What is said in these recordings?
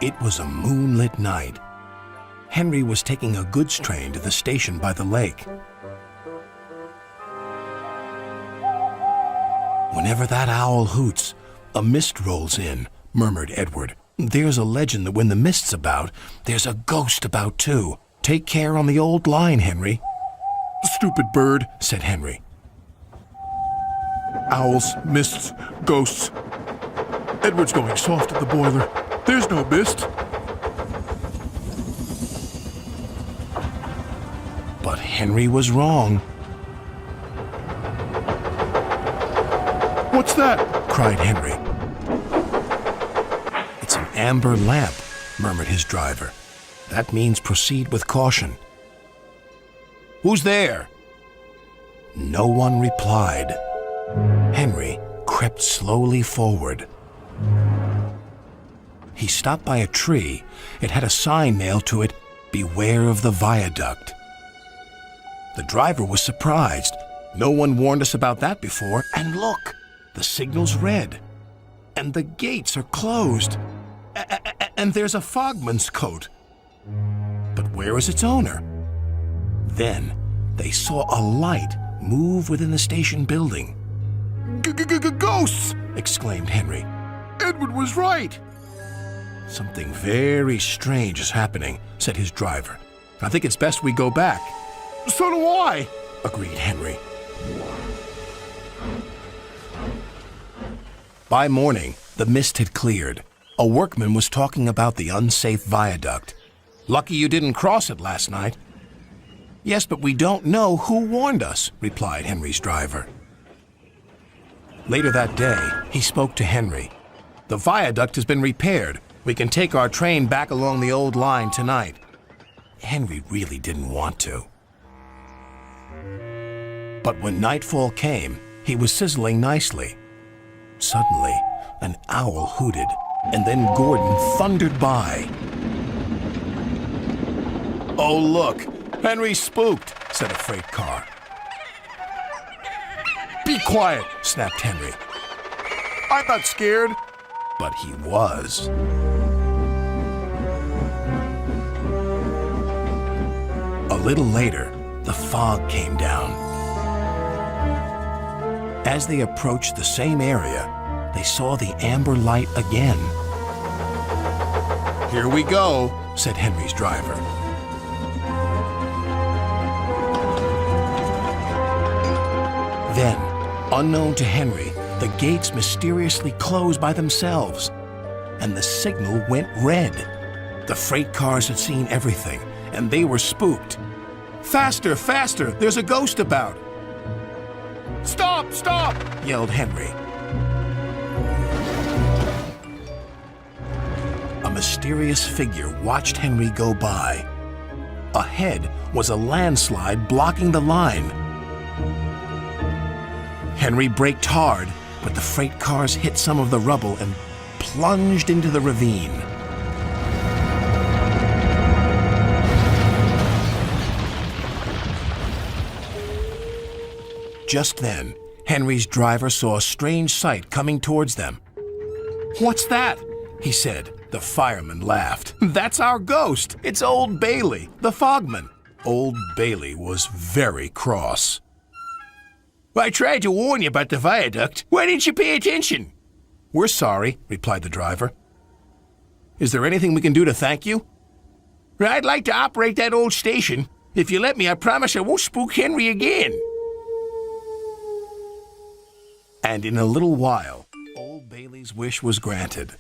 It was a moonlit night. Henry was taking a goods train to the station by the lake. "Whenever that owl hoots, a mist rolls in," murmured Edward. "There's a legend that when the mist's about, there's a ghost about too. Take care on the old line, Henry." "Stupid bird," said Henry. "Owls, mists, ghosts. Edward's going soft at the boiler. There's no mist." But Henry was wrong. "What's that?" cried Henry. "It's an amber lamp," murmured his driver. "That means proceed with caution." "Who's there?" No one replied. Henry crept slowly forward. He stopped by a tree. It had a sign nailed to it, "Beware of the viaduct." The driver was surprised. No one warned us about that before. And look, the signal's red. And the gates are closed. And there's a fogman's coat. But where is its owner? Then they saw a light move within the station building. "Ghosts!" exclaimed Henry. "Edward was right." "Something very strange is happening," said his driver. "I think it's best we go back." "So do I," agreed Henry. By morning, the mist had cleared. A workman was talking about the unsafe viaduct. "Lucky you didn't cross it last night." "Yes, but we don't know who warned us," replied Henry's driver. Later that day, he spoke to Henry. "The viaduct has been repaired. We can take our train back along the old line tonight." Henry really didn't want to. But when nightfall came, he was sizzling nicely. Suddenly, an owl hooted, and then Gordon thundered by. "Oh, look, Henry's spooked," said a freight car. "Be quiet," snapped Henry. "I'm not scared." But he was. A little later, the fog came down. As they approached the same area, they saw the amber light again. "Here we go," said Henry's driver. Then, unknown to Henry, the gates mysteriously closed by themselves, and the signal went red. The freight cars had seen everything, and they were spooked. "Faster, faster! There's a ghost about!" "Stop, stop!" yelled Henry. A mysterious figure watched Henry go by. Ahead was a landslide blocking the line. Henry braked hard, but the freight cars hit some of the rubble and plunged into the ravine. Just then, Henry's driver saw a strange sight coming towards them. "What's that?" he said. The fireman laughed. "That's our ghost. It's Old Bailey, the fogman." Old Bailey was very cross. "I tried to warn you about the viaduct. Why didn't you pay attention?" "We're sorry," replied the driver. "Is there anything we can do to thank you?" "I'd like to operate that old station. If you let me, I promise I won't spook Henry again." And in a little while, Old Bailey's wish was granted.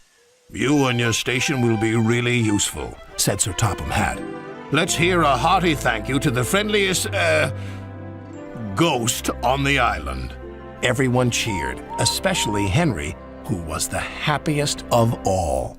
"You and your station will be really useful," said Sir Topham Hatt. "Let's hear a hearty thank you to the friendliest, ghost on the island." Everyone cheered, especially Henry, who was the happiest of all.